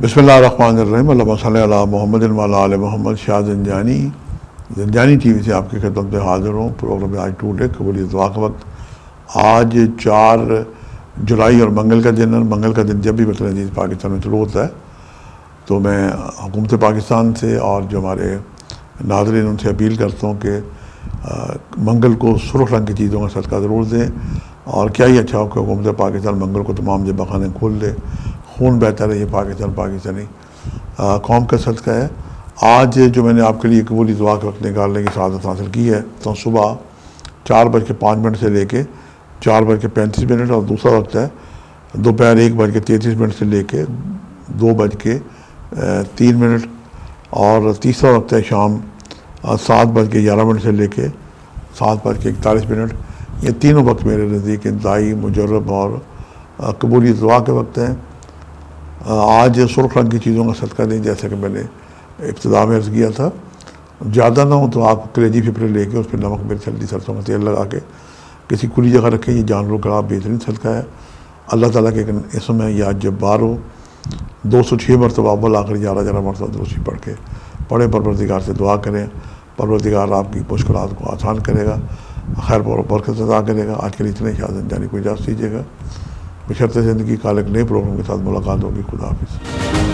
بسم اللہ الرحمن الرحیم، اللہم صلی علی محمد وعلی آل محمد۔ شاہ زنجانی ٹی وی سے آپ کی خدمت میں حاضر ہوں۔ پروگرام آج ٹوڈے قبولیت دعا کا وقت۔ آج 4 جولائی اور منگل کا دن ہے۔ منگل کا دن جب بھی وطن عزیز پاکستان میں شروع ہوتا ہے تو میں حکومت پاکستان سے اور جو ہمارے ناظرین ان سے اپیل کرتا ہوں کہ منگل کو سرخ رنگ کی چیزوں کا صدقہ ضرور دیں، اور کیا ہی اچھا ہو کہ حکومت پاکستان منگل کو تمام ذبح خانے کھول دے، خون بہتا رہے۔ یہ پاکستانی قوم کا صدقہ ہے۔ آج جو میں نے آپ کے لیے قبولی دعا کے وقت نکالنے کی سعادت حاصل کی ہے تو صبح 4:05 سے لے کے 4:35، اور دوسرا وقت ہے دوپہر 1:33 سے لے کے 2:03، اور تیسرا وقت ہے شام 7:11 سے لے کے 7:41۔ یہ تینوں وقت میرے نزدیک انتہائی مجرب اور قبولی دعا کے وقت ہیں۔ آج سرخ رنگ کی چیزوں کا صدقہ دیں، جیسا کہ میں نے ابتدا میں عرض کیا تھا۔ زیادہ نہ ہو تو آپ کلیجی پھپڑے لے کے اس پہ نمک مرچ ہلدی سرسوں کا تیل لگا کے کسی کھلی جگہ رکھیں۔ یہ جانوروں کا بہترین صدقہ ہے۔ اللہ تعالیٰ کے اسم ہے یا جبار ہو، 206 مرتبہ اول آخر 11 مرتبہ درود پڑھ کے پڑھیں، پروردگار سے دعا کریں، پروردگار آپ کی مشکلات کو آسان کرے گا، خیر و برکت عطا کرے گا۔ آج کے لیے اتنے شاہ زنجانی کو اجازت دیجیے گا، بشرط زندگی کا ایک نئے پروگرام کے ساتھ ملاقات ہوگی۔ خدا حافظ۔